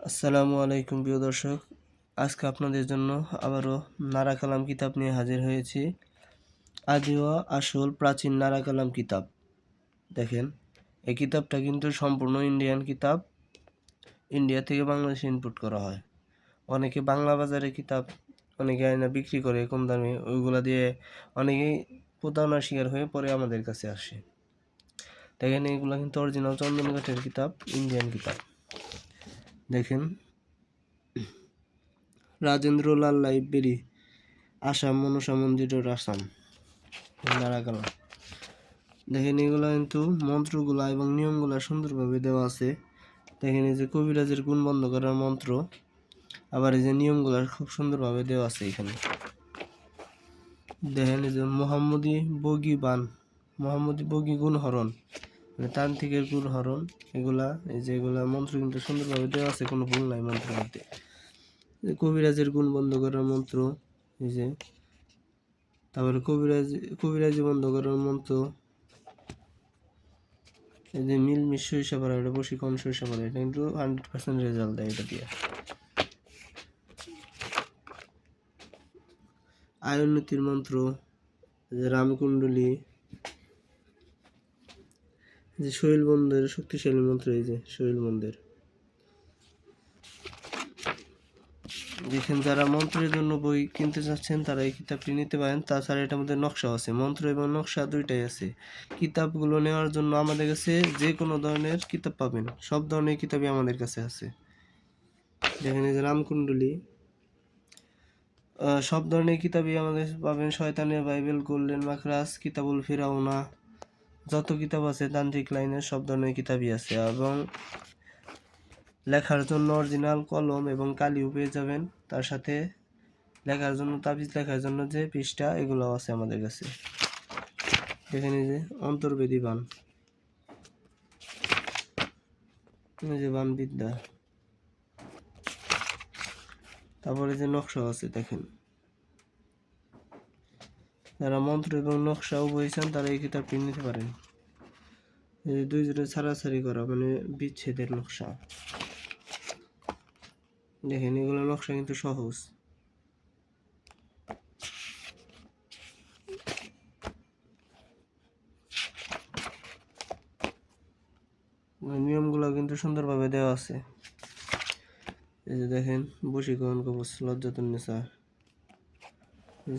আসসালামু আলাইকুম প্রিয় দর্শক, আজকে আপনাদের জন্য আবারও নারা কালাম কিতাব নিয়ে হাজির হয়েছি। আদি ও আসল প্রাচীন নারা কালাম কিতাব। দেখেন, এই কিতাবটা কিন্তু সম্পূর্ণ ইন্ডিয়ান কিতাব। ইন্ডিয়া থেকে বাংলাদেশে ইনপুট করা হয়। অনেকে বাংলা বাজারে কিতাব অনেকে আয়না বিক্রি করে কম দামে, ওইগুলা দিয়ে অনেকেই প্রতারণার শিকার হয়ে পরে আমাদের কাছে আসে। দেখেন, এইগুলা কিন্তু অরিজিনাল চন্দন কাঠের কিতাব, ইন্ডিয়ান কিতাব। দেখেন, রাজেন্দ্রলাল লাইব্রেরি, আসাম, মনসা মন্দিরের আসাম, নারা কালাম। দেখেন, এগুলা কিন্তু মন্ত্রগুলা এবং নিয়মগুলা সুন্দরভাবে দেওয়া আছে। দেখেন, এই যে কবিরাজের গুণ বন্ধ করার মন্ত্র, আবার এই যে নিয়মগুলা খুব সুন্দরভাবে দেওয়া আছে এখানে। দেখেন, এই যে মোহাম্মদী বগি গুণ হরণ, মানে তান্ত্রিকের গুণ হরণ, এগুলা এই যে এগুলা মন্ত্র কিন্তু সুন্দরভাবে দেওয়া আছে, কোনো ভুল নাই মন্ত্রের মধ্যে। কবিরাজের গুণ বন্ধ করার মন্ত্র, এই যে তারপরে কবিরাজি বন্ধ করার মন্ত্র, এই যে মিলমিশ সরিষা পাড়া, এটা বশীকরণ সরিষা পাড়া, এটা কিন্তু 100% রেজাল্ট দেয় এটা দিয়ে। আয়ুর্নীতির মন্ত্র, যে রামকুণ্ডলী, যে শৈল বন্ধের শক্তিশালী মন্ত্র, এই যে শৈল বন্ধের। দেখেন, যারা মন্ত্রের জন্য বই কিনতে চাচ্ছেন তারা এই কিতাবটি নিতে পারেন। তাছাড়া এটার মধ্যে নকশা আছে, মন্ত্র এবং নকশা দুইটাই আছে। কিতাবগুলো নেওয়ার জন্য আমাদের কাছে যে কোনো ধরনের কিতাব পাবেন, সব ধরনের কিতাবই আমাদের কাছে আছে। দেখেন, এই যে রামকুণ্ডলী, সব ধরনের কিতাবই আমাদের পাবেন। শয়তানের বাইবেল, গোল্ডেন মাখরাজ, কিতাবুল ফিরাউনা, যত কিতাব আছে তান্ত্রিক লাইনের সব ধরনের কিতাবই আছে। এবং লেখার জন্য অরিজিনাল কলম এবং কালিও পেয়ে যাবেন। তার সাথে লেখার জন্য তাবিজ লেখার জন্য যে পৃষ্ঠা, এগুলো আছে আমাদের কাছে। দেখেন, এই যে অন্তর্বেদী বান, এই যে বান বিদ্যা, তারপরে যে নকশা আছে। দেখেন, যারা মন্ত্র এবং নকশা উভয় চান তারা এই কিতাবটি নিতে পারেন। এই দুই জোড়া ছাড়াছাড়ি করা, মানে বিচ্ছেদের নকশা। দেখেন, এগুলো নকশা কিন্তু সহজ। নিয়মগুলো কিন্তু সুন্দরভাবে দেওয়া আছে। এই যে দেখেন, বশীকরণ কবচ, লজ্জাতুন্নেসা,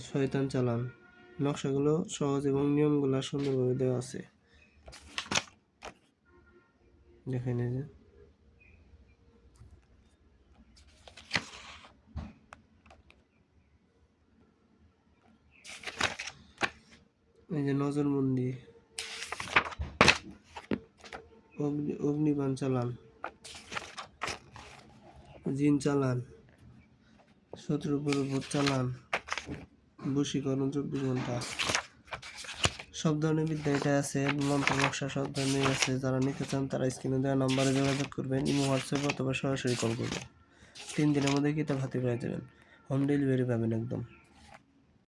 শয়তান চালান, নকশাগুলো সহজ এবং নিয়মগুলো সুন্দরভাবে দেওয়া আছে। দেখেন, এই যে নজরবন্দি, অগ্নিবাণ চালান, জিন চালান, শত্রুর উপর ভূত চালান, বশীকরণ 24 ঘন্টা, সব ধরনের বিদ্যা এটা আছে। মন্ত্র নকশা সব ধরনের আছে। যারা নিতে চান তারা স্ক্রিনে দেওয়া নাম্বারে যোগাযোগ করবেন, ইমো, হোয়াটসঅ্যাপ অথবা সরাসরি কল করবেন। 3 দিনের মধ্যে কিতাব হাতে পেয়ে যাবেন। হোম ডেলিভারি পাবেন একদম।